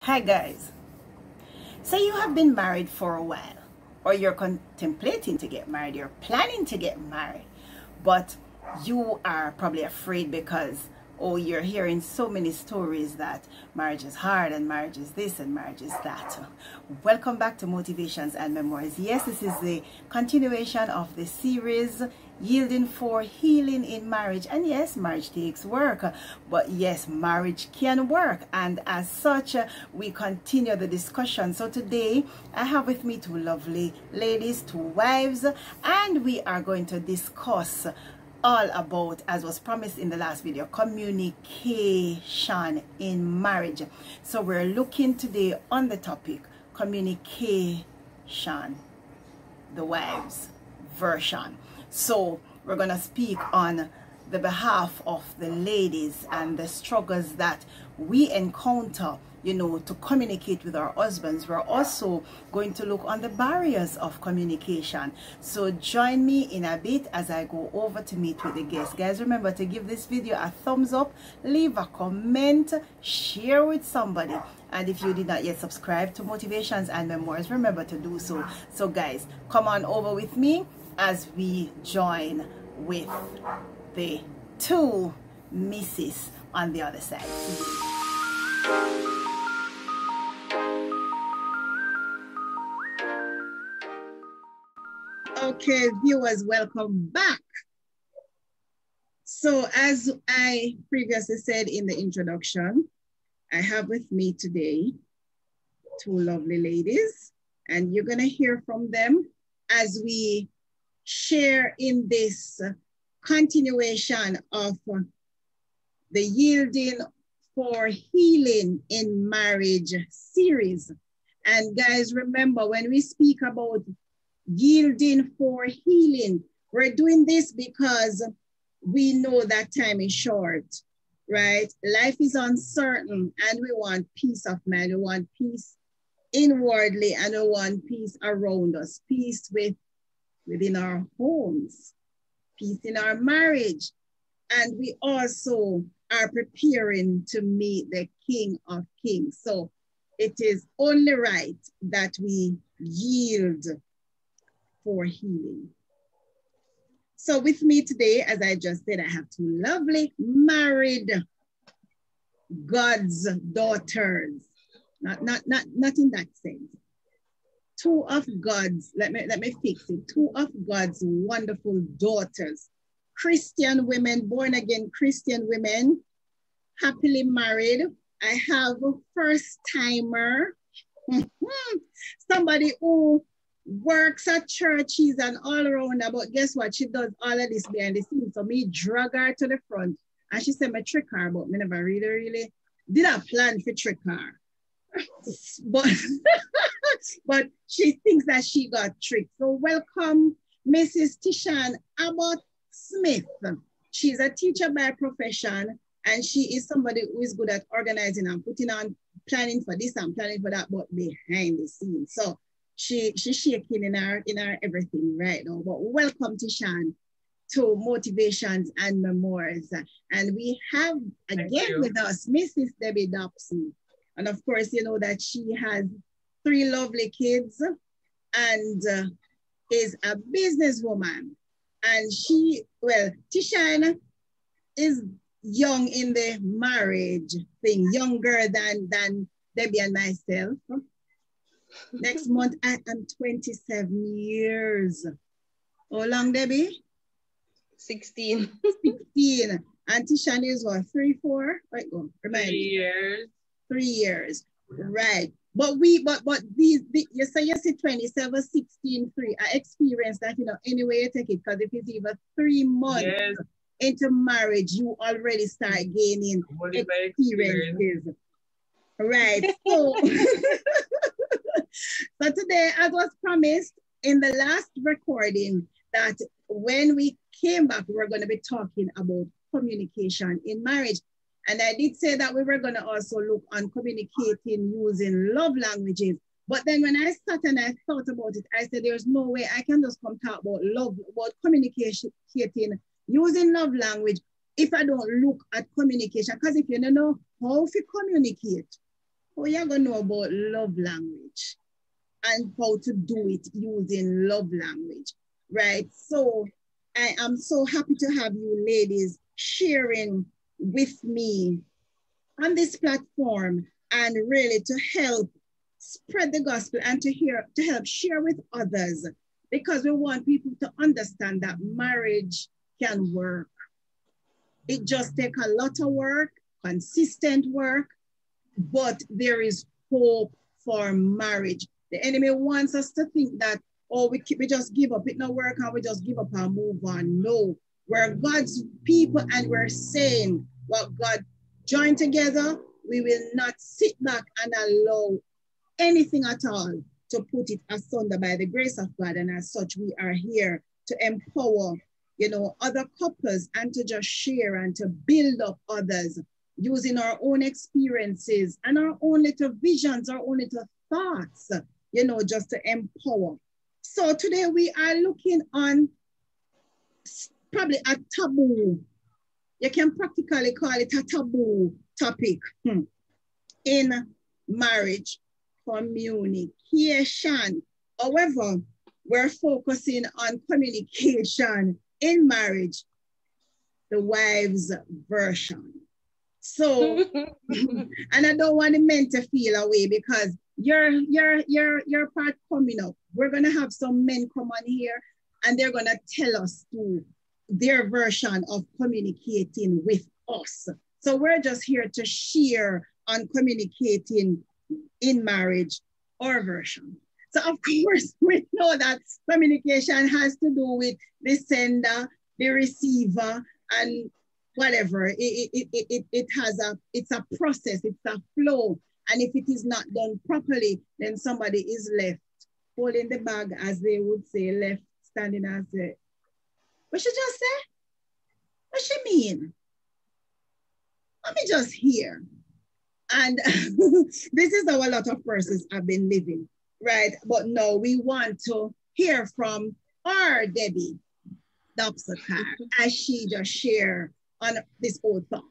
Hi guys, so you have been married for a while, or you're contemplating to get married, you're planning to get married, but you are probably afraid because you're hearing so many stories that marriage is hard and marriage is this and marriage is that. Welcome back to Motivations and Memoirs. Yes, this is the continuation of the series Yielding for Healing in Marriage. And yes, marriage takes work, but yes, marriage can work, and as such we continue the discussion. So today I have with me two lovely ladies, two wives, and we are going to discuss all about, as was promised in the last video, communication in marriage. So we're looking today on the topic communication, the wives version. So we're gonna speak on the behalf of the ladies and the struggles that we encounter, to communicate with our husbands. We're also going to look on the barriers of communication. So join me in a bit as I go over to meet with the guests. Guys, remember to give this video a thumbs up, leave a comment, share with somebody. And if you did not yet subscribe to Motivations and Memoirs, remember to do so. So guys, come on over with me as we join with the two misses on the other side. Okay, viewers, welcome back. So as I previously said in the introduction, I have with me today two lovely ladies, and you're going to hear from them as we share in this continuation of the Yielding for Healing in Marriage series. And guys, remember, when we speak about yielding for healing, we're doing this because we know that time is short, right? Life is uncertain, and we want peace of mind. We want peace inwardly, and we want peace around us, peace within our homes, peace in our marriage. And we also are preparing to meet the King of Kings. So it is only right that we yield for healing. So with me today, as I just said, I have two lovely married God's daughters. Not in that sense. Two of God's, let me fix it. Two of God's wonderful daughters, Christian women, born again Christian women, happily married. I have a first timer, somebody who works at churches and all around, but guess what? She does all of this behind the scenes. So me drag her to the front, and she said, "Me trick her," but me never really did a plan for trick her. but but she thinks that she got tricked. So welcome, Mrs. Tishan Abbott Smith. She's a teacher by profession, and she is somebody who is good at organizing and putting on, planning for this and planning for that, but behind the scenes. So she's shaking in our everything right now. But welcome, Tishan, to Motivations and Memoirs. And we have again with us Mrs. Debbie Dobson. And of course, you know that she has three lovely kids and is a businesswoman. And Tishan is young in the marriage thing, younger than Debbie and myself. Next month, I am 27 years. How long, Debbie? 16. 16. And Tishan is what, 3, 4? Right, go. Remind 3 years. 3 years. Right. But these you say 27, 16, 3. I experienced that, anyway you take it, because if it's even 3 months into marriage, you already start gaining experiences. Right. So, so today, as was promised in the last recording, that when we came back, we were going to be talking about communication in marriage. And I did say that we were going to also look on communicating using love languages. But then when I sat and I thought about it, I said, there's no way I can just come talk about love, about communicating using love language if I don't look at communication. Because if you don't know how to communicate, how you gonna know about love language and how to do it using love language, right? So I am so happy to have you ladies sharing with me on this platform and really to help spread the gospel and to help share with others, because we want people to understand that marriage can work. It just takes a lot of work, consistent work, but there is hope for marriage. The enemy wants us to think that, oh, we just give up, it no work, and we just give up and move on. No, we're God's people and we're saying what God joined together, we will not sit back and allow anything at all to put it asunder by the grace of God. And as such, we are here to empower, other couples and to just share and to build up others using our own experiences and our own little visions, our own little thoughts, just to empower. So today we are looking on probably a taboo. You can practically call it a taboo topic in marriage communication. However, we're focusing on communication in marriage, the wives' version. So, and I don't want the men to feel away because your part coming up. We're gonna have some men come on here and they're gonna tell us their version of communicating with us. So we're just here to share on communicating in marriage, our version. So of course, we know that communication has to do with the sender, the receiver, and whatever. It's a process, it's a flow. And if it is not done properly, then somebody is left holding the bag, as they would say, left standing as a, what she just say? What she mean? Let me just hear. And this is how a lot of persons have been living, right? But no, we want to hear from our Debbie Dobsakar as she just share on this whole thought,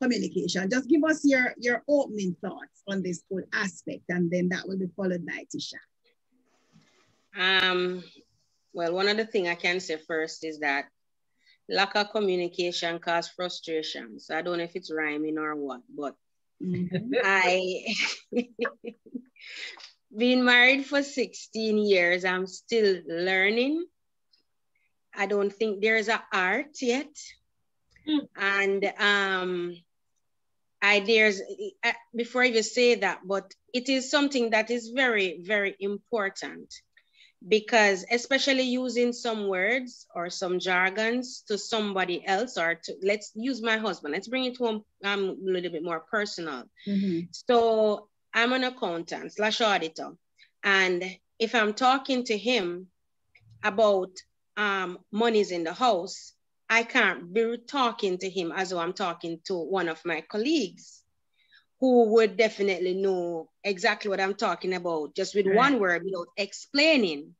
communication. Just give us your opening thoughts on this whole aspect, and then that will be followed by Tisha. Well, one of the things I can say first is that lack of communication causes frustration. So I don't know if it's rhyming or what, but I been married for 16 years. I'm still learning. I don't think there's an art yet. And before I even say that, but it is something that is very, very important, because especially using some words or some jargons to somebody else, or to, let's use my husband, let's bring it home a little bit more personal. So I'm an accountant / auditor. And if I'm talking to him about monies in the house, I can't be talking to him as though I'm talking to one of my colleagues who would definitely know exactly what I'm talking about, just with one word without explaining.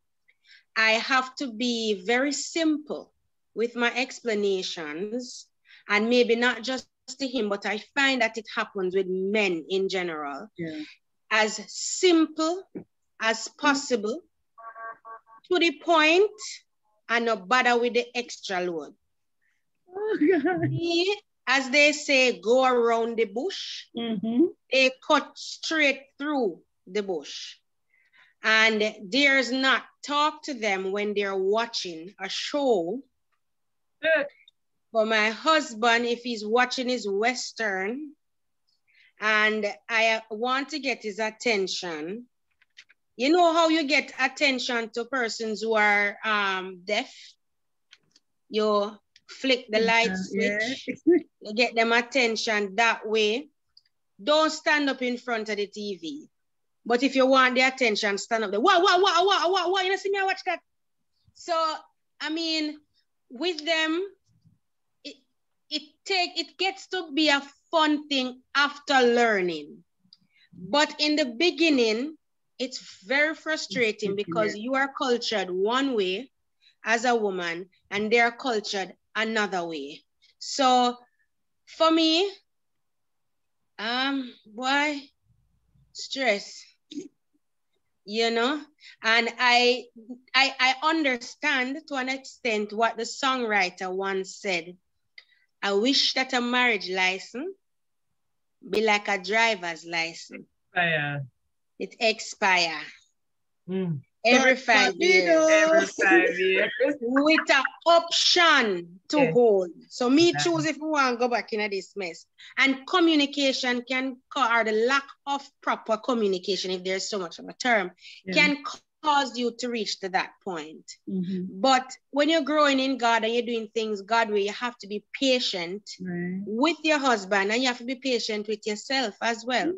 I have to be very simple with my explanations, and maybe not just to him, but I find that it happens with men in general. As simple as possible, to the point, and not bother with the extra load. As they say, go around the bush, they cut straight through the bush. And dares not talk to them when they're watching a show. For my husband, if he's watching his Western and I want to get his attention, you know how you get attention to persons who are deaf? You flick the light switch, you get them attention that way. Don't stand up in front of the TV. But if you want the attention, stand up there. What? You know, see me, I watch that. So, I mean, with them, it gets to be a fun thing after learning. But in the beginning, it's very frustrating because you are cultured one way as a woman and they're cultured another way. So for me, boy, stress. You know, and I understand to an extent what the songwriter once said. I wish that a marriage license be like a driver's license. It expire. Every 5 years. Every 5 years. With an option to hold. So me choose if we want to go back into this mess. And communication can, or the lack of proper communication, if there's so much of a term, can cause you to reach to that point. But when you're growing in God and you're doing things God way, you have to be patient with your husband, and you have to be patient with yourself as well.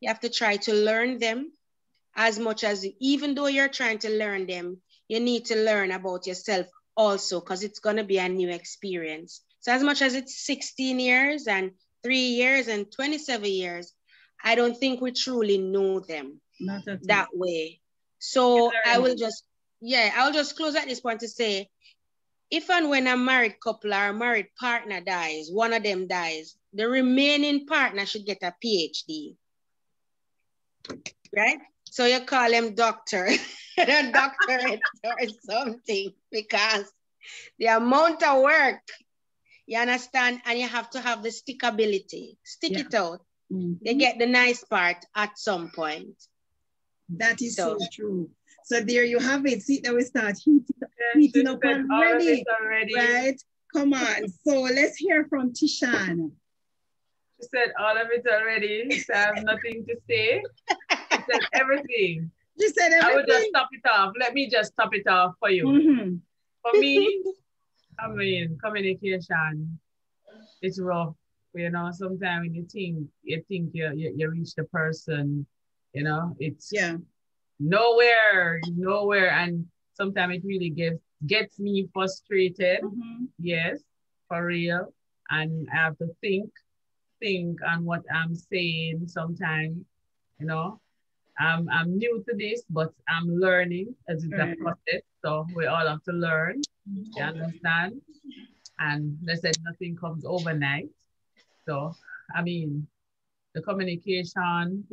You have to try to learn them as much as, even though you're trying to learn them, you need to learn about yourself also, because it's going to be a new experience. So as much as it's 16 years and 3 years and 27 years, I don't think we truly know them that way. So I will just close at this point to say, if and when a married couple or a married partner dies, one of them dies, the remaining partner should get a PhD, right? So you call him doctor, a doctorate or something, because the amount of work, you understand, and you have to have the stickability. Stick it out. You get the nice part at some point. That is so true. So there you have it. See, that we start heating up already. Right? Come on. So let's hear from Tishan. She said all of it already, so I have nothing to say. She said everything. She said everything. I will just top it off. Let me just top it off for you. For me, I mean, communication is rough. You know, sometimes when you think you reach the person, you know, it's nowhere. And sometimes it really gets me frustrated. Yes, for real. And I have to think on what I'm saying sometimes, you know. I'm new to this, but I'm learning as it's a process. So we all have to learn, you understand? And they said nothing comes overnight. So, I mean, the communication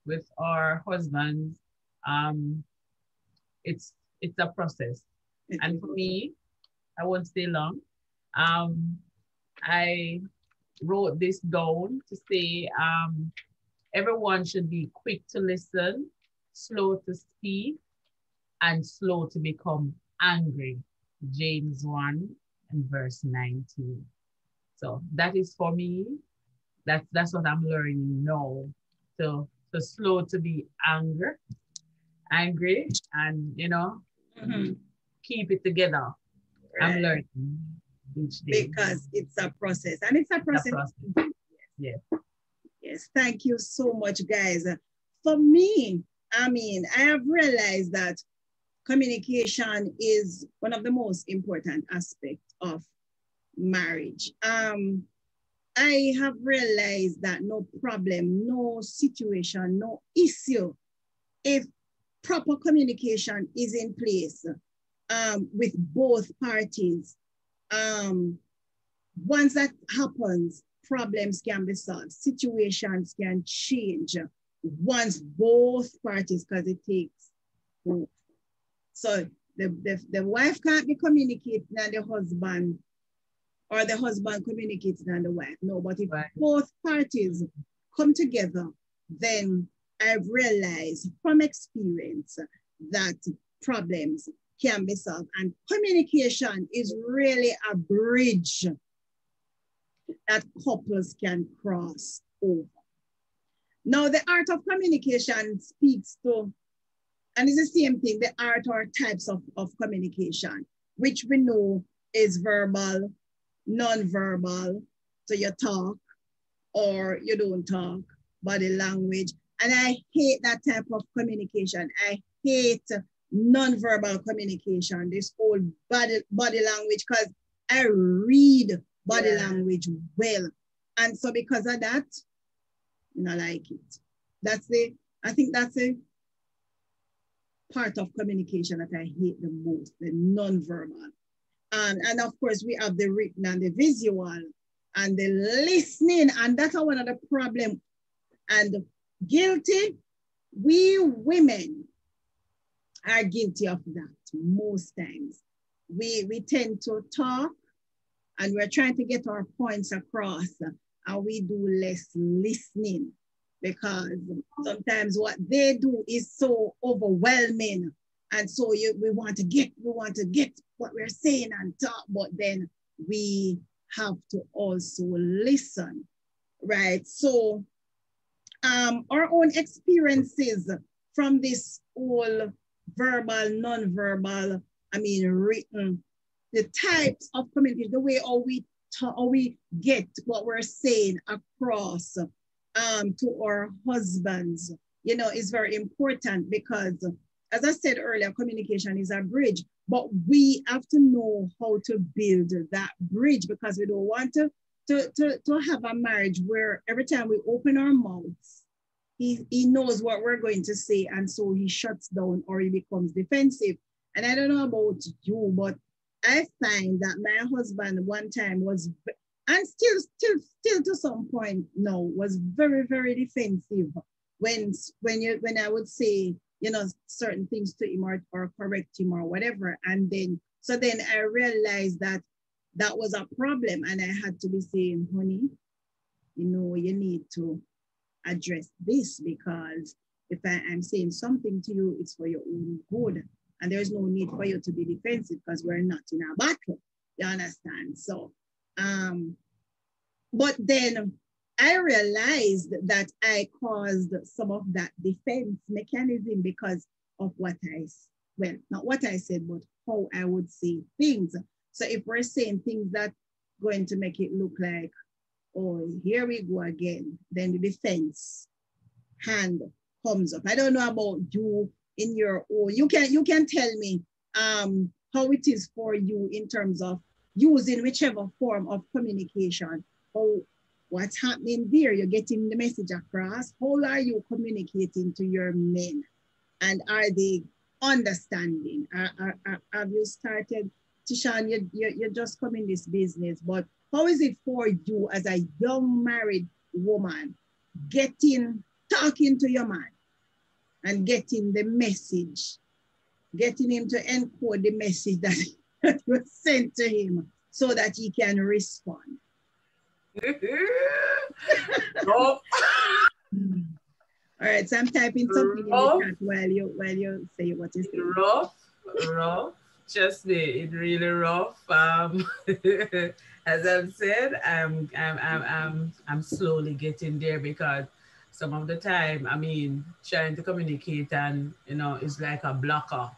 with our husbands, it's a process. And for me, I won't stay long. I wrote this down to say, everyone should be quick to listen, slow to speak, and slow to become angry. James 1 and verse 19. So that is for me. That's what I'm learning now. So slow to be angry, and you know, keep it together. I'm learning each day because it's a process, and it's a process. Yes. Yes, thank you so much, guys. For me, I mean, I have realized that communication is one of the most important aspects of marriage. I have realized that no problem, no situation, no issue, if proper communication is in place with both parties, once that happens, problems can be solved, situations can change once both parties, because it takes both. So the wife can't be communicating and the husband, or the husband communicating and the wife. No, but if both parties come together, then I've realized from experience that problems can be solved. And communication is really a bridge that couples can cross over. Now, the art of communication speaks to, and it's the same thing, the art or types of communication, which we know is verbal, non-verbal, so you talk or you don't talk, body language. And I hate that type of communication. I hate non-verbal communication, this whole body language, because I read body language well. And so because of that, I like it. I think that's a part of communication that I hate the most, the non-verbal. And of course, we have the written and the visual and the listening, and that's one of the problems. And guilty, we women are guilty of that most times. We tend to talk and we're trying to get our points across and we do less listening because sometimes what they do is so overwhelming. And so we want to get what we're saying and talk, but then we have to also listen, right? So our own experiences from this whole verbal, non-verbal, written, the types of communication, the way how we get what we're saying across to our husbands, is very important because, as I said earlier, communication is a bridge, but we have to know how to build that bridge because we don't want to have a marriage where every time we open our mouths, he knows what we're going to say, and so he shuts down or he becomes defensive. And I don't know about you, but I find that my husband one time was, and still to some point now, was very, very defensive when I would say, certain things to him or correct him or whatever. And then I realized that was a problem, and I had to be saying, honey, you need to address this because if I'm saying something to you, it's for your own good. And there's no need for you to be defensive because we're not in a battle. You understand? So, but then I realized that I caused some of that defense mechanism because of not what I said, but how I would say things. So if we're saying things that going to make it look like, oh, here we go again, then the defense hand comes up. I don't know about you in your own. You can tell me how it is for you in terms of using whichever form of communication. What's happening there? You're getting the message across. How are you communicating to your men? And are they understanding? Have you started, Tishan, you just come in this business, but how is it for you as a young married woman talking to your man and getting the message, getting him to encode the message that was sent to him so that he can respond? All right, so I'm typing something in the chat while you say what you say. Rough. Just it really rough. As I've said, I'm slowly getting there because some of the time, trying to communicate and it's like a blocker.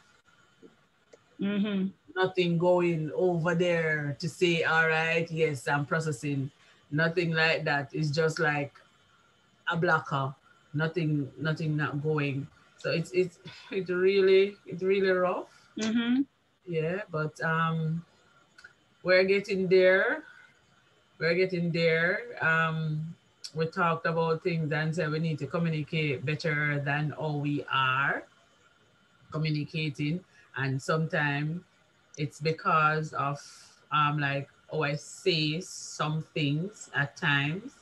Mm-hmm. Nothing going over there to say, all right, yes, I'm processing. Nothing like that. It's just like a blocker. Nothing not going. So it's really rough. Mm-hmm. Yeah, but we're getting there. We talked about things and said we need to communicate better than how we are communicating, and sometimes it's because of like how I say some things at times.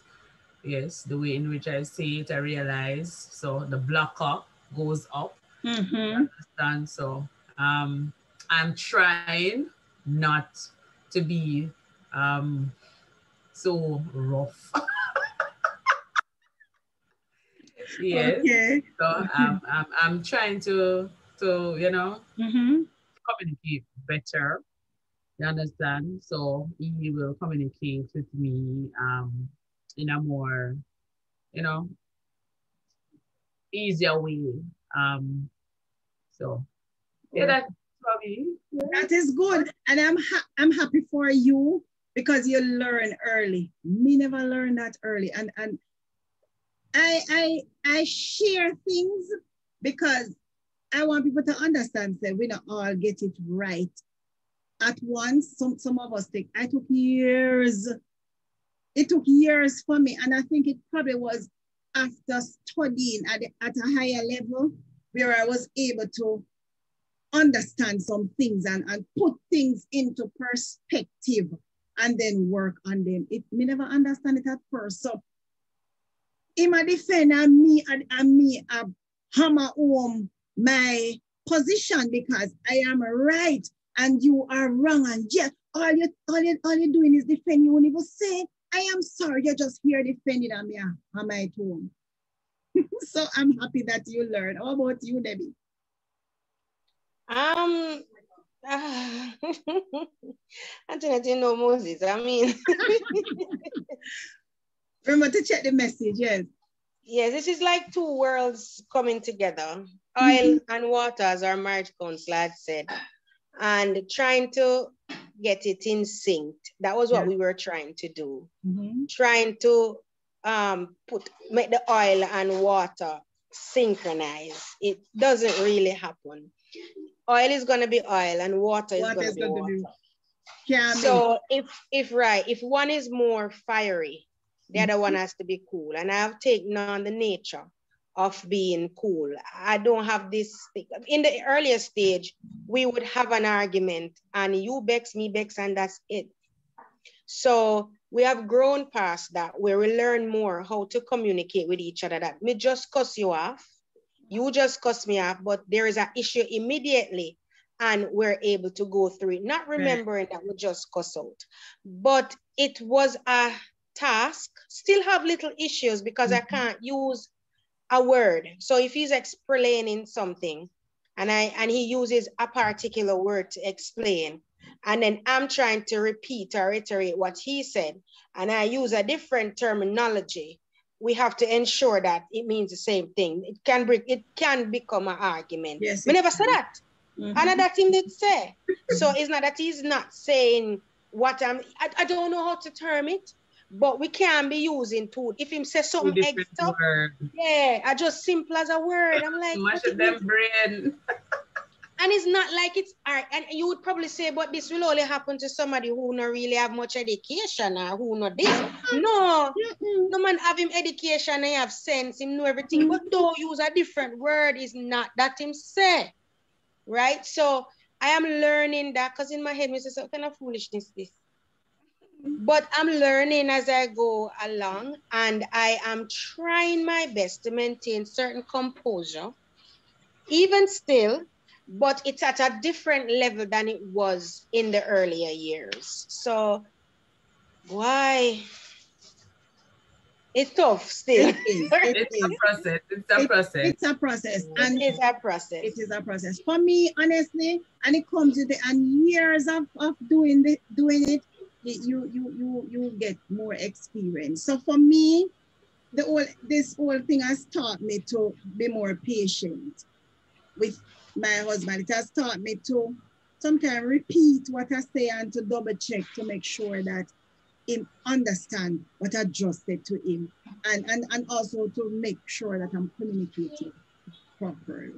Yes, the way in which I say it, I realize. So the blocker goes up. Mm-hmm. Understand? So I'm trying not to be so rough. Yes. Okay. So I'm trying to mm-hmm. communicate better. You understand? So he will communicate with me in a more, easier way. So yeah, that's for me. That is good. And I'm happy for you because you learn early. Me never learned that early. And I share things because I want people to understand that we don't all get it right at once. Some of us think, I took years. It took years for me. And I think it probably was after studying at a higher level where I was able to understand some things and put things into perspective and then work on them. Me never understand it at first. So in my defense, and me hammer home my position because I am right and you are wrong. And yet, all you're doing is defend. You won't even say, I am sorry. You're just here defending and me hammer it home. So I'm happy that you learned. How about you, Debbie? I don't know Moses. I mean, remember to check the message, yes. Yes, this is like two worlds coming together. Oil and water, as our marriage counselor had said, and trying to get it in sync. That was what we were trying to do. Trying to make the oil and water synchronize. It doesn't really happen. Oil is going to be oil and water is going to be water. So if one is more fiery, the other one has to be cool. And I've taken on the nature of being cool. I don't have this. In the earlier stage, we would have an argument and you vex, me vex, and that's it. So we have grown past that where we learn more how to communicate with each other. That me just cuss you off, you just cuss me off, but there is an issue immediately and we're able to go through it, not remembering that we just cuss out. But it was a task, still have little issues because I can't use a word. So if he's explaining something and he uses a particular word to explain, and then I'm trying to repeat or reiterate what he said, and I use a different terminology, we have to ensure that it means the same thing. It can become an argument. Yes, we never said that. And that him did say. So it's not that he's not saying what I don't know how to term it, but we can be using two. If him say something extra, I just simple as a word. I'm like, much of them brain. And it's not like it's art. And you would probably say, but this will only happen to somebody who not really have much education or who not this. No, no man have him education and have sense, him know everything. But don't use a different word is not that him say. Right? So I am learning that because in my head, I say, what kind of foolishness this? But I'm learning as I go along, and I am trying my best to maintain certain composure, even still, but it's at a different level than it was in the earlier years. So why? It's tough still. It's a process. It's a process. It's a process. And it's a process. It is a process. For me, honestly, and it comes with years of doing it, you get more experience. So for me, this whole thing has taught me to be more patient with my husband. It has taught me to sometimes repeat what I say and to double check to make sure that him understand what I just said to him, and also to make sure that I'm communicating properly.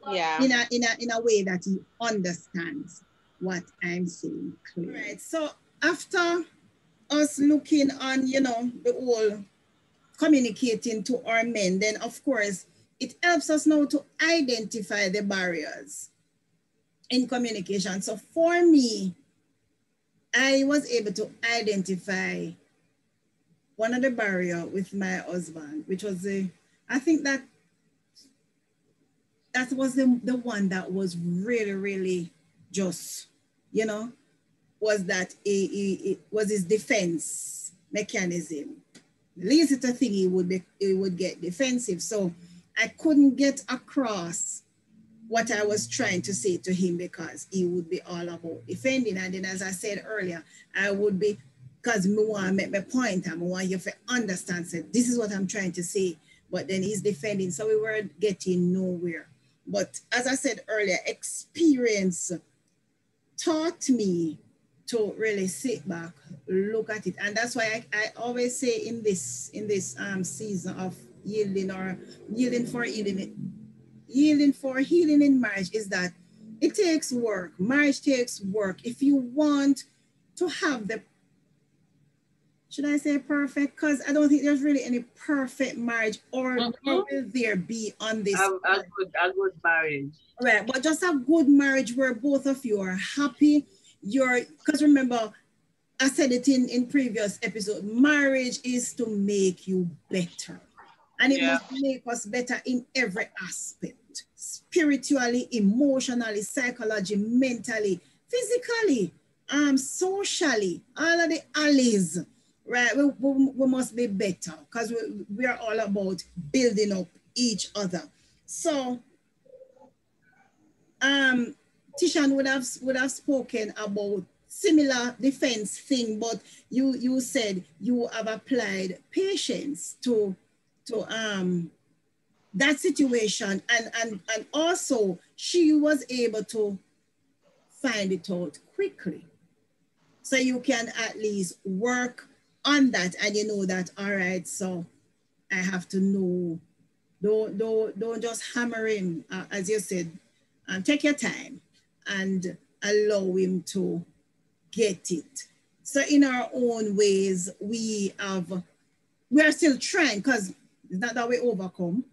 Yeah. In a way that he understands what I'm saying clearly. Right. So after us looking on, the whole communicating to our men, then of course it helps us now to identify the barriers in communication. So for me, I was able to identify one of the barriers with my husband, which was I think that was the one that was really, really just, was that it was his defense mechanism. The least little thing he would get defensive. So I couldn't get across what I was trying to say to him because he would be all about defending. And then as I said earlier, I would be, because I want to make my point and I want you to understand, so this is what I'm trying to say, but then he's defending. So we were getting nowhere. But as I said earlier, experience taught me to really sit back, look at it. And that's why I always say in this season of yielding for healing in marriage is that it takes work. Marriage takes work. If you want to have should I say perfect? Because I don't think there's really any perfect marriage, or will there be on this? A good marriage. Right, but just a good marriage where both of you are happy. Because remember, I said it in previous episode, marriage is to make you better. And it must make us better in every aspect. Spiritually, emotionally, psychologically, mentally, physically, socially, all of the alleys, right? We must be better because we are all about building up each other. So, Tishan would have spoken about similar defense thing, but you said you have applied patience to that situation, and also she was able to find it out quickly. So you can at least work on that, and you know that, all right, so I have to know, don't just hammer him, as you said, take your time and allow him to get it. So in our own ways, we are still trying, because it's not that we overcome.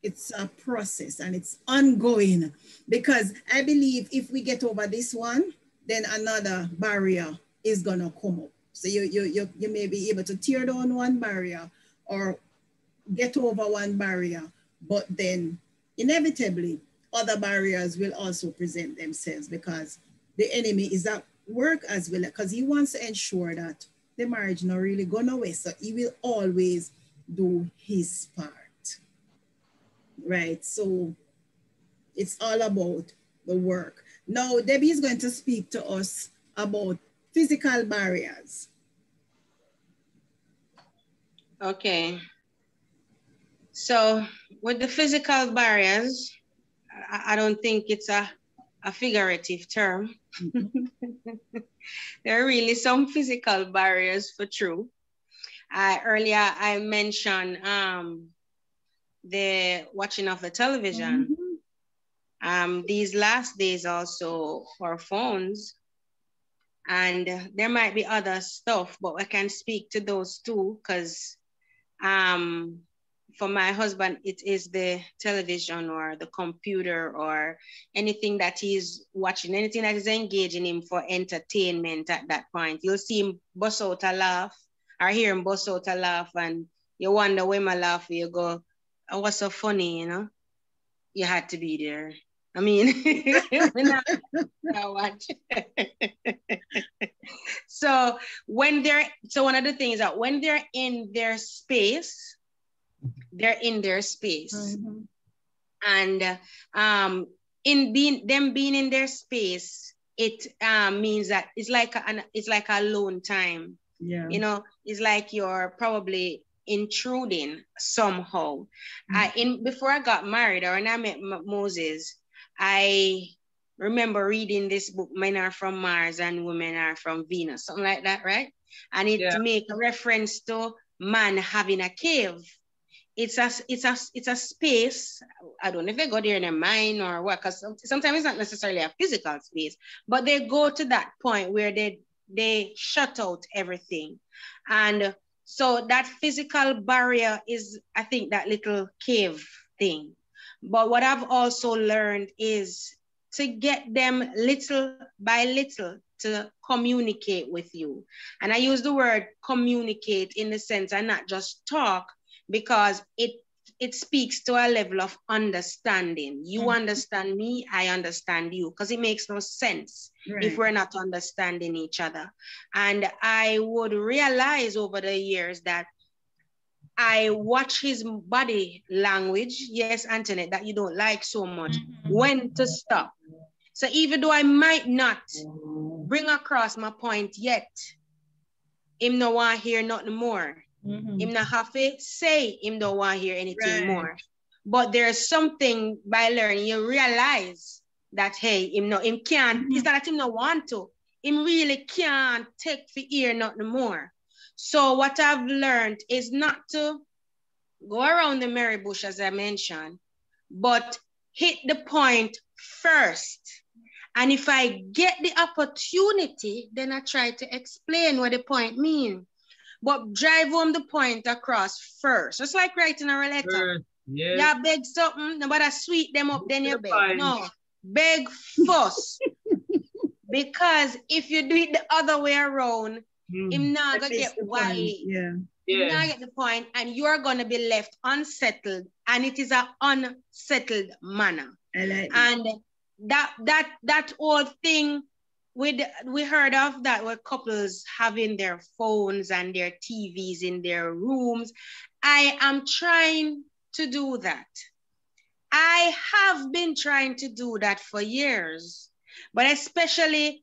It's a process and it's ongoing, because I believe if we get over this one, then another barrier is gonna come up. So you may be able to tear down one barrier or get over one barrier, but then inevitably other barriers will also present themselves, because the enemy is at work as well, because he wants to ensure that the marriage not really go nowhere. So he will always do his part. Right, so it's all about the work. Now, Debbie is going to speak to us about physical barriers. Okay. So with the physical barriers, I don't think it's a figurative term. There are really some physical barriers for true. Earlier I mentioned the watching of the television. These last days also for phones, and there might be other stuff, but I can speak to those two, because for my husband, it is the television or the computer or anything that he's watching, anything that is engaging him for entertainment at that point. You'll see him bust out a laugh or hear him bust out a laugh, and you wonder when I laugh, you go, oh, what's so funny, you know? You had to be there. I mean, I watch. So one of the things that when they're in their space, they're in their space. And in being in their space, it means that it's like a alone time. Yeah. You know, it's like you're probably intruding somehow. Before I got married, or when I met Moses, I remember reading this book, Men Are From Mars and Women Are From Venus, something like that, right? And it make a reference to man having a cave. It's a space. I don't know if they go there in their mind or what, because sometimes it's not necessarily a physical space, but they go to that point where they shut out everything. And so that physical barrier is, I think, that little cave thing. But what I've also learned is to get them little by little to communicate with you. And I use the word communicate in the sense and not just talk, because it speaks to a level of understanding. You understand me, I understand you, because it makes no sense if we're not understanding each other. And I would realize over the years that I watch his body language, yes, Antoinette, that you don't like so much, when to stop. So even though I might not bring across my point yet, him no want to hear nothing more. Him not have to say him don't want to hear anything more. But there's something by learning, you realize that, hey, him can't, it's not that him no want to, him really can't take for ear nothing more. So what I've learned is not to go around the merry bush, as I mentioned, but hit the point first. And if I get the opportunity, then I try to explain what the point means. But drive home the point across first. Just like writing a letter. Yeah, beg something, nobody sweet them up, then you beg. No, beg first. Because if you do it the other way around, him not gonna get why. You now get the point, and you're going to be left unsettled, and it is an unsettled manner. And that whole thing, we heard of that, where couples having their phones and their TVs in their rooms. I am trying to do that. I have been trying to do that for years, but especially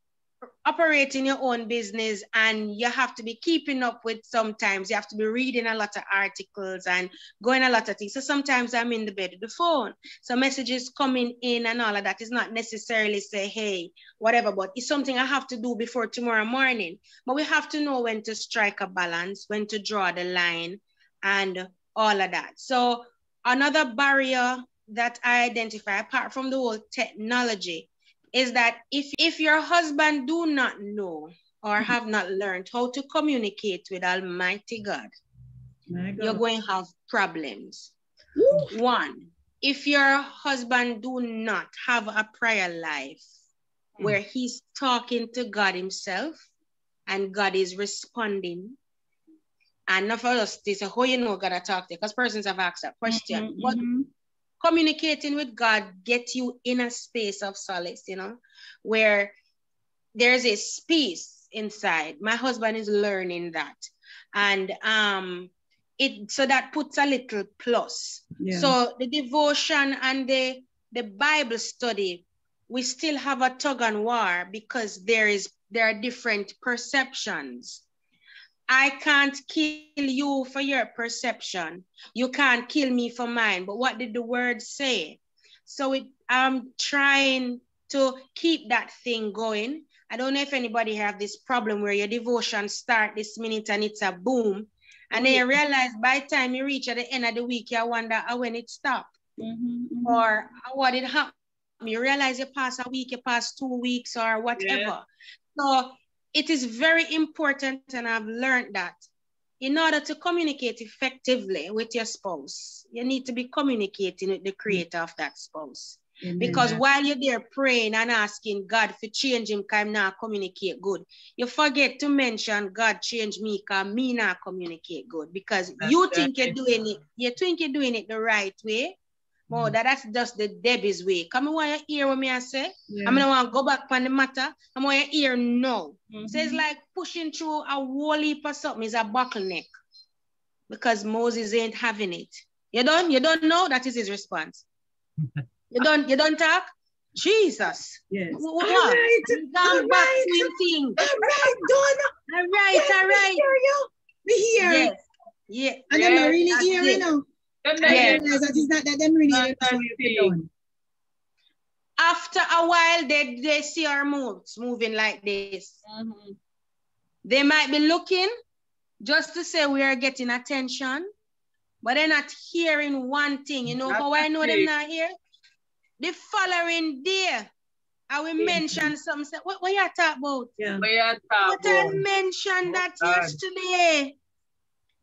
operating your own business, and you have to be keeping up with, sometimes you have to be reading a lot of articles and going a lot of things. So sometimes I'm in the bed with the phone. So messages coming in and all of that is not necessarily say, hey, whatever, but it's something I have to do before tomorrow morning. But we have to know when to strike a balance, when to draw the line and all of that. So another barrier that I identify, apart from the whole technology, is that if your husband do not know or have not learned how to communicate with Almighty God, you're going to have problems. One, if your husband do not have a prayer life where he's talking to God himself and God is responding, and not for us to say, how you know God to talk to you, because persons have asked that question. But communicating with God gets you in a space of solace, you know, where there's a space inside. My husband is learning that. And so that puts a little plus. Yeah. So the devotion and the Bible study, we still have a tug and war, because there are different perceptions. I can't kill you for your perception. You can't kill me for mine. But what did the word say? So I'm trying to keep that thing going. I don't know if anybody have this problem where your devotion start this minute and it's a boom. And then you realize by the time you reach at the end of the week, you wonder when it stopped. Or what did happen. You realize you pass a week, you pass 2 weeks or whatever. So it is very important, and I've learned that in order to communicate effectively with your spouse, you need to be communicating with the creator of that spouse. Because while you're there praying and asking God to change him, because I'm not communicate good, you forget to mention God change me, because me not communicate good. Because you think you're doing it the right way. Oh, that's just the Debbie's way. Come on, want you hear what me I say? I'm gonna want to go back on the matter. I'm want you hear no. So it's like pushing through a whole heap of something is a bottleneck, because Moses ain't having it. You don't know? That is his response. You don't talk? Jesus. Yes. All right. All right, Donna. All right. We hear. Yes. Yeah. And I'm not really hearing, you know. That is not that them really done. After a while, they see our moves moving like this. They might be looking just to say we are getting attention, but they're not hearing one thing. You know how I know them not here? The following day, I will mention something. Say, what you talk about? But I mentioned that yesterday.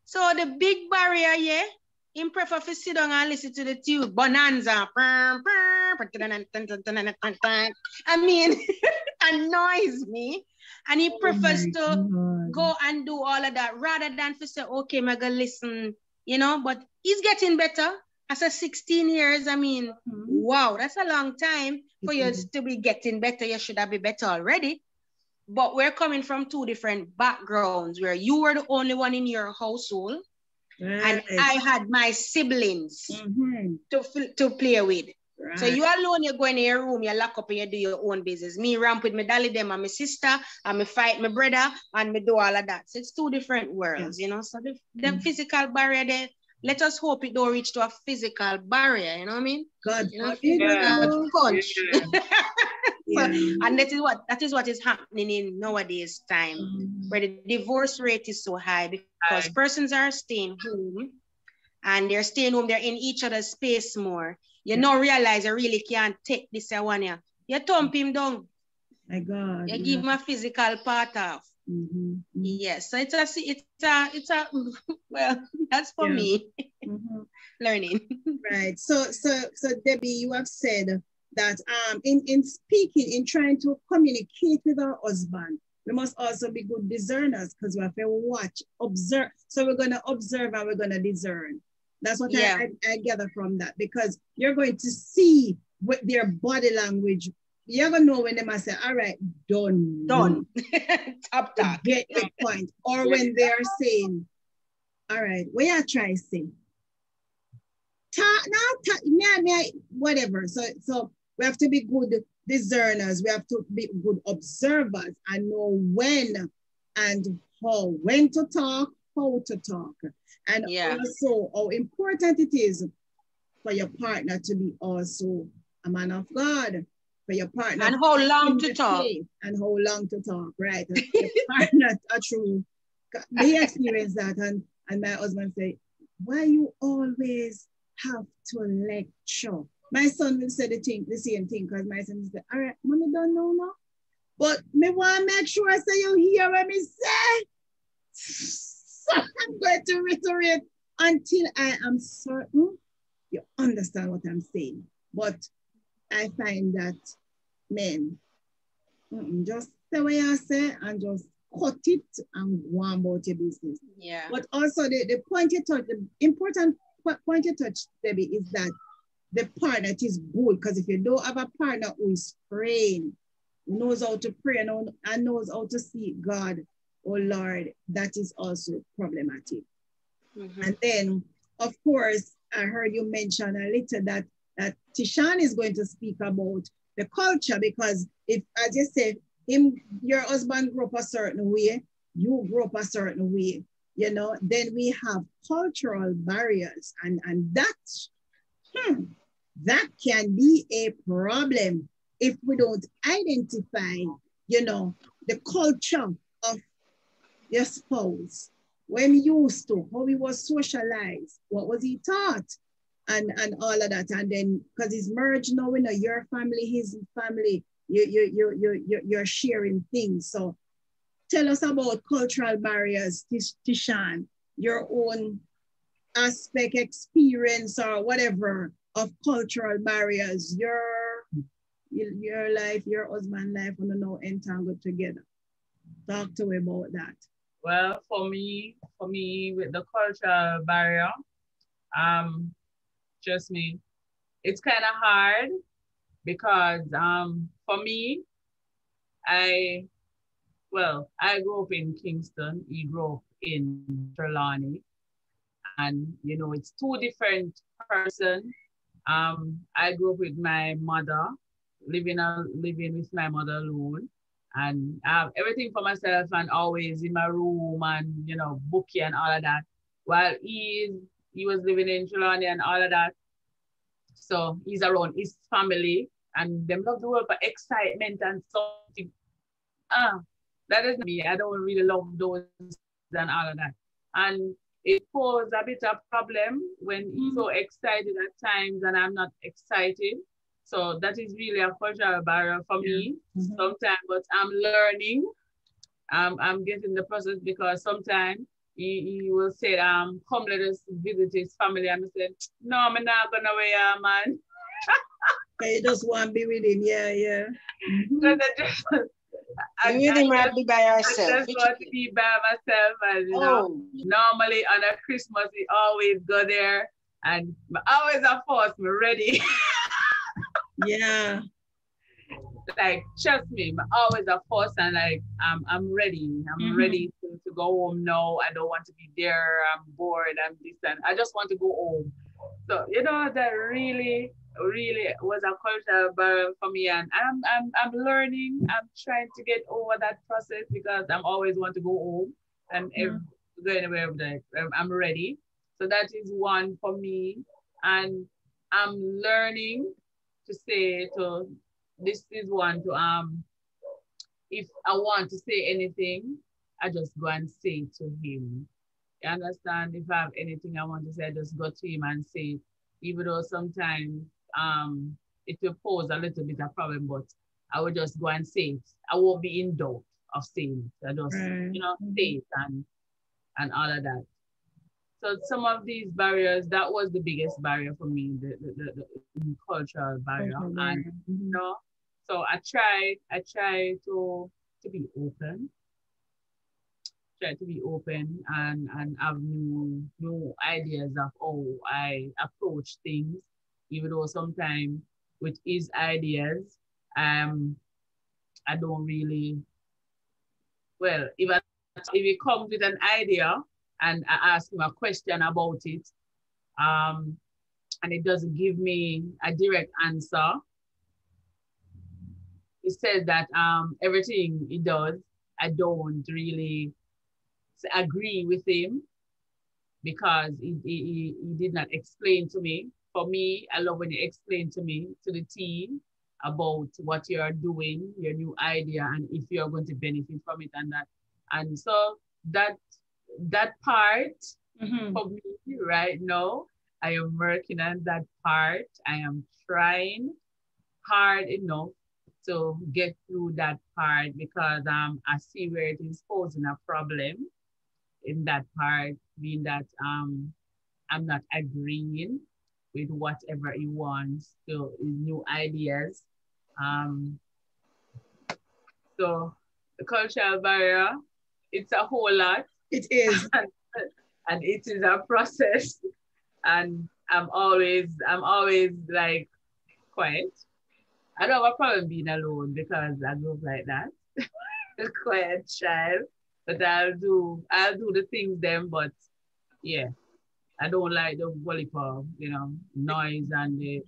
So the big barrier, him prefer to sit down and listen to the tune Bonanza. I mean, annoys me. And he prefers to go and do all of that rather than to say, okay, I'm going to listen, you know, but he's getting better. After 16 years, I mean, wow, that's a long time for you to be getting better. You should have been better already. But we're coming from two different backgrounds, where you were the only one in your household. And I had my siblings to play with. So you alone, you go in your room, you lock up and you do your own business. Me ramp with my dolly, them and my sister, and me fight my brother, and me do all of that. So it's two different worlds, you know. So the physical barrier there, let us hope it don't reach to a physical barrier, you know what I mean? God, you know, punch. So, and that is what is happening in nowadays time, where the divorce rate is so high, because persons are staying home, and they're staying home, they're in each other's space more. You don't realize you really can't take this one here. You thump him down. My God. You give him a physical part off. Yes, so it's a well, that's for me. Learning. Right. So Debbie, you have said that in speaking, in trying to communicate with our husband, we must also be good discerners because we have to watch, observe. So we're going to observe and we're going to discern. That's what I gather from that, because you're going to see with their body language. You're going to know when they must say, all right, done. Top. Get the point. Or when they're saying, all right, what you try to say? Whatever. So we have to be good discerners. We have to be good observers and know when and how, when to talk, how to talk. And also how important it is for your partner to be also a man of God. For your partner. And how long to talk. And how long to talk, right? Your partner are true. They experience that, and my husband say, why you always have to lecture? My son will say the same thing, because my son will say, all right, mommy don't know now. But me want to make sure I say you hear what me say. So I'm going to reiterate until I am certain you understand what I'm saying. But I find that men just say what you say and just cut it and go on about your business. Yeah. But also the point you touch, the important point you touch, Debbie, is that the partner is good, because if you don't have a partner who is praying, who knows how to pray and knows how to seek God, oh Lord, that is also problematic. And then, of course, I heard you mention a little that Tishan is going to speak about the culture, because if, as you said, your husband grew up a certain way, you grew up a certain way, you know, then we have cultural barriers, and that can be a problem if we don't identify, you know, the culture of your spouse. When he used to, how he was socialized, what was he taught, and all of that. And then, because he's merged now, you know, your family, his family, you're sharing things. So tell us about cultural barriers, Tishan, your own aspect, experience, or whatever of cultural barriers, your life, your husband life, and now entangled together. Talk to me about that. Well, for me, with the cultural barrier, trust me, it's kind of hard, because for me, I grew up in Kingston. He grew up in Trelawney, and you know, it's two different persons. I grew up with my mother, living with my mother alone, and I have everything for myself, and always in my room, and you know, bookie and all of that. While he was living in Trelawney and all of that, so he's around his family, and them love the world for excitement and something. That is me. I don't really love those and all of that. And it poses a bit of problem when he's so excited at times and I'm not excited. So that is really a cultural barrier for me sometimes, but I'm learning. I'm getting the process, because sometimes he will say, come let us visit his family. And I said, no, I'm not gonna wear, man. You just want to be with him, yeah. I really might be by yourself. I just want to be by myself, and you know, normally on a Christmas we always go there, and always a force me ready. Yeah. Like, trust me, I'm always a force, and like I'm ready. I'm ready to go home now. I don't want to be there. I'm bored. I'm this, and I just want to go home. So you know, that really was a cultural barrier for me, and I'm learning. I'm trying to get over that process, because I'm always want to go home and go anywhere. I'm ready. So that is one for me, and I'm learning to say to. This is one to if I want to say anything, I just go and say it to him. You understand? If I have anything I want to say, I just go to him and say it. Even though sometimes it will pose a little bit of problem, but I will just go and say it. I won't be in doubt of saying it. I just say it and all of that. So some of these barriers, that was the biggest barrier for me, the cultural barrier. And you know, so I try to be open. try to be open and have new ideas of how I approach things, even though sometimes with his ideas, I don't really, well, if he comes with an idea and I ask him a question about it, and it doesn't give me a direct answer, he says that everything he does, I don't really agree with him because he did not explain to me. For me, I love when he explained to me, to the team, about what you're doing, your new idea, and if you're going to benefit from it and that. And so that part for me right now, I am working on that part. I am trying hard enough to get through that part because I see where it is posing a problem in that part, being that I'm not agreeing with whatever he wants, to new ideas. So the cultural barrier, it's a whole lot. It is. And it is a process. And I'm always like quiet. I don't have a problem being alone because I grew up like that. A quiet child. But I'll do the things then, but yeah. I don't like the volleyball, noise and the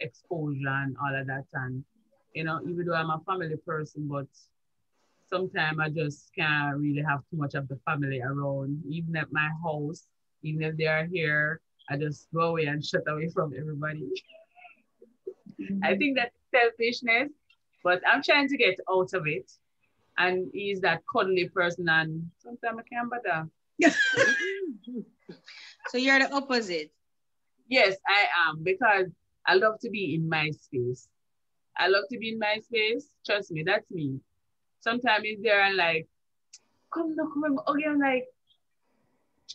exposure and all of that. And, even though I'm a family person, but sometimes I just can't really have too much of the family around. Even at my house, even if they are here, I just go away and shut away from everybody. I think that's selfishness, but I'm trying to get out of it. And he's that cuddly person, and sometimes I can't bother. So you're the opposite. Yes, I am, because I love to be in my space. I love to be in my space. Trust me, that's me. Sometimes he's there and like, come. Okay, I'm like,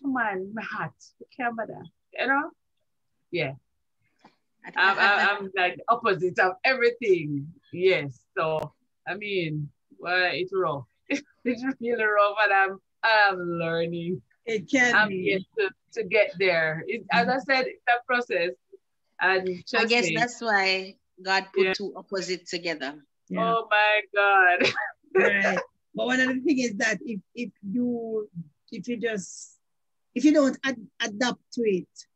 come on, my heart, I can't bother. Yeah. I'm like the opposite of everything. Yes. So I mean, well, it's rough. It's really rough, and I'm learning. It can be. Yet to get there. As I said, it's a process. And I guess that's why God put two opposites together. Yeah. Oh my God. Right. But one of the things is that if you don't adapt to it,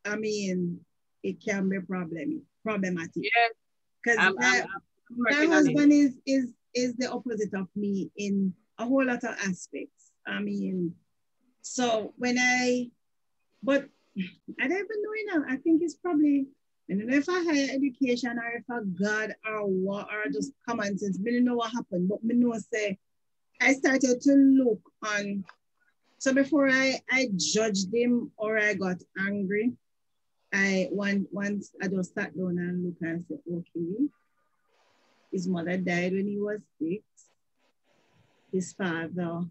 I mean, it can be problematic. Yes. Because my husband is the opposite of me in a whole lot of aspects. I mean, so but I don't even know now. I think it's probably, I don't know if I higher education or if I God or what, or just common sense. I don't know what happened, but I know say I started to look on. So before I judged him or I got angry, once I just sat down and looked and said, okay, his mother died when he was 6. His father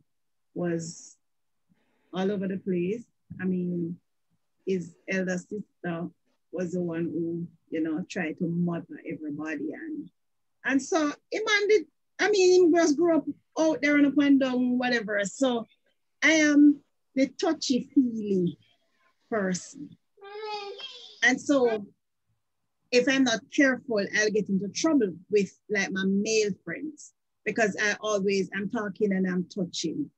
was all over the place. I mean, his elder sister was the one who, tried to mother everybody. And so he just grew up out there and up and down, whatever. So I am the touchy-feely person. And so if I'm not careful, I'll get into trouble with like my male friends because I'm talking and I'm touching.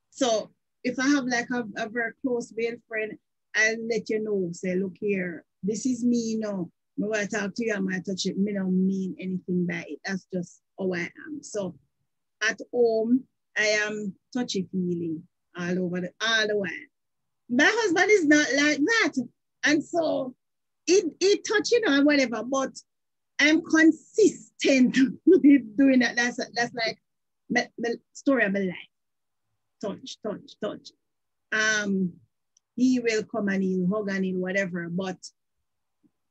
So if I have like a very close male friend, I'll let you know, say, look here, this is me, when I talk to you, I might touch it. I don't mean anything by it. That's just how I am. So at home, I am touchy-feely all the while. My husband is not like that. And so it touching on whatever, but I'm consistent with doing that. That's like my story of my life. Touch. He will come and he'll hug and he'll whatever, but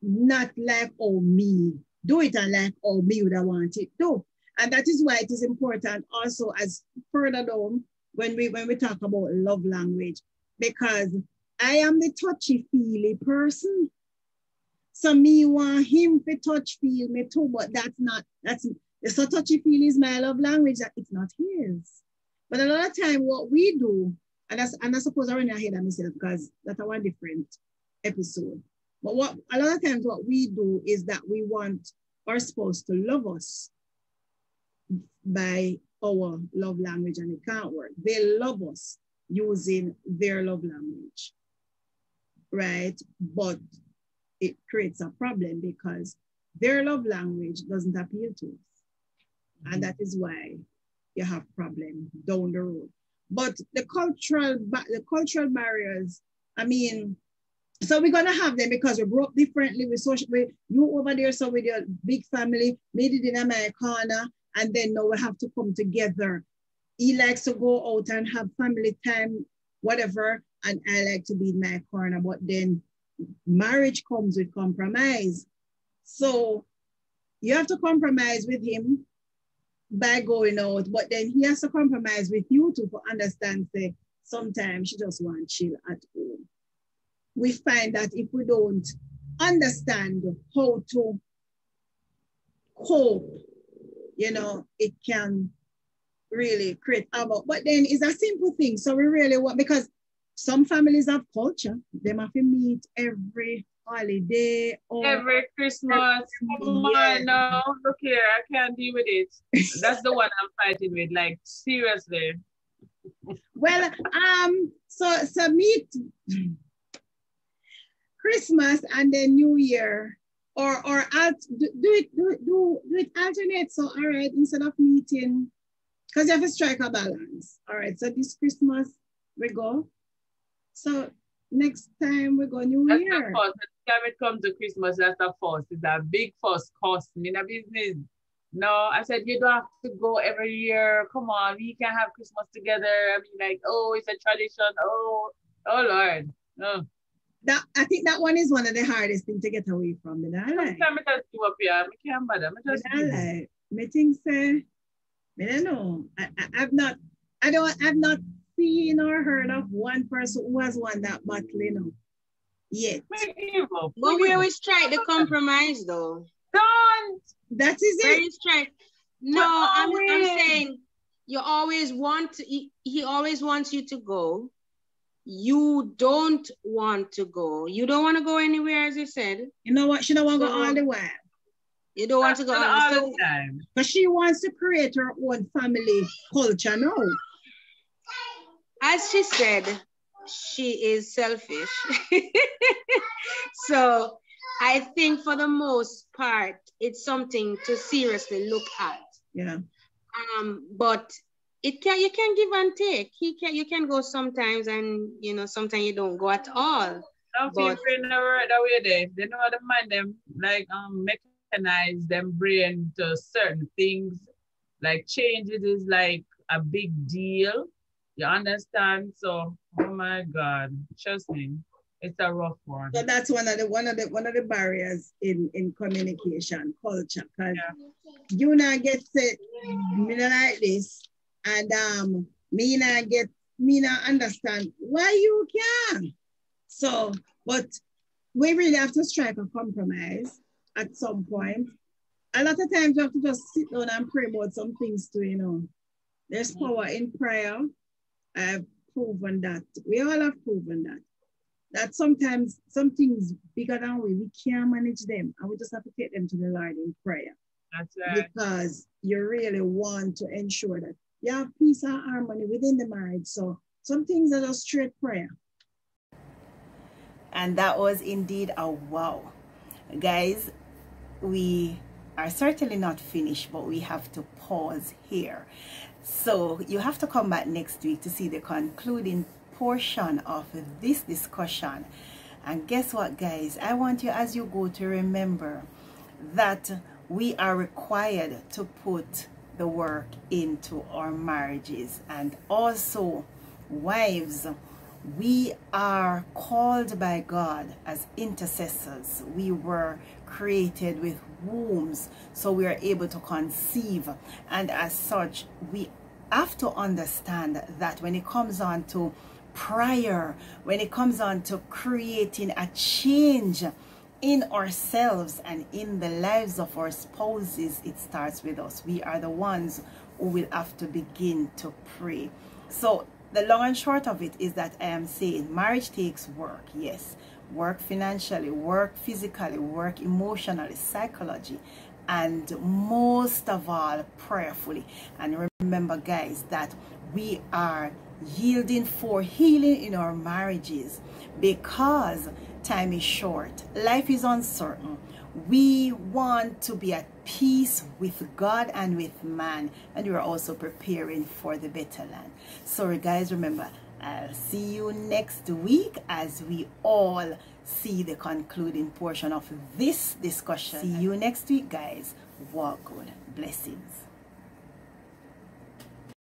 not like me. Do it and like me would have wanted to. And that is why it is important also as further down when we talk about love language, because I am the touchy-feely person. So me want him to touch-feel me too, but so touchy-feely is my love language, that it's not his. But a lot of time what we do, and I suppose I run ahead of myself because that's a one different episode. But what a lot of times what we do is that we want our spouse to love us by our love language, and it can't work. They love us using their love language, right? But it creates a problem because their love language doesn't appeal to us. And that is why you have problem down the road. But the cultural barriers, I mean, so we're gonna have them because we grew up differently. You over there, so with your big family, made it in Americana, and then now we have to come together. He likes to go out and have family time, whatever, and I like to be in my corner. But then marriage comes with compromise. So you have to compromise with him by going out, but then he has to compromise with you to understand, say, sometimes she just wants chill at home. We find that if we don't understand how to cope, you know, it can really create havoc. But then it's a simple thing. So we really want, because some families have culture, they have to meet every holiday or every Christmas. Come on, no, look here, I can't deal with it. That's the one I'm fighting with, like seriously. Well, so meet Christmas and then New Year, or do it alternate. So all right, instead of meeting, because you have to strike a balance. All right, so this Christmas we go. So next time we go New Year. That's the first. Time it comes to Christmas, that's the first. It's a big first cost me in a business. No, I said you don't have to go every year. Come on, we can have Christmas together. I mean, like, oh, it's a tradition. Oh Lord. No. I think that one is one of the hardest things to get away from. Sometimes I just give up here. I can't bother. I think say, I don't know. I've not seen or heard of one person who has won that battle, you know, yet. But we always try to compromise though. Don't. That is it. Always try. No, I'm saying you always want to, he always wants you to go. You don't want to go. You don't want to go anywhere, as you said. You know what? She don't want to go all the way. You don't want to go all the time. But she wants to create her own family culture now. As she said, she is selfish. So I think for the most part, it's something to seriously look at. Yeah. But you can give and take. You can go sometimes, and you know, sometimes you don't go at all. Some people never that way there. They know how to mind them, like mechanize them brain to certain things. Like changes is like a big deal. You understand? So, oh my God, trust me, it's a rough one. So that's one of the barriers in communication, culture. Because you not get set, me not like this, and me not understand why you can. So, but we really have to strike a compromise at some point. A lot of times you have to just sit down and pray about some things too, you know. There's power in prayer. I've proven that. We all have proven that. That sometimes some things bigger than we can't manage them, and we just have to take them to the Lord in prayer. That's right. Because you really want to ensure that you have peace and harmony within the marriage. So some things are just straight prayer. And that was indeed a wow. Guys, we are certainly not finished, but we have to pause here. So you have to come back next week to see the concluding portion of this discussion. And guess what, guys? I want you, as you go, to remember that we are required to put the work into our marriages. And also, wives, we are called by God as intercessors. We were created with wombs, so we are able to conceive. And as such, we have to understand that when it comes on to prayer, when it comes on to creating a change in ourselves and in the lives of our spouses, it starts with us. We are the ones who will have to begin to pray. So the long and short of it is that I am saying marriage takes work. Yes, work financially, work physically, work emotionally, psychology, and most of all prayerfully. And remember guys that we are yielding for healing in our marriages because time is short, life is uncertain. We want to be at peace with God and with man, and we're also preparing for the better land. So guys, remember, I'll see you next week as we all see the concluding portion of this discussion. See you next week guys. Walk good. Blessings.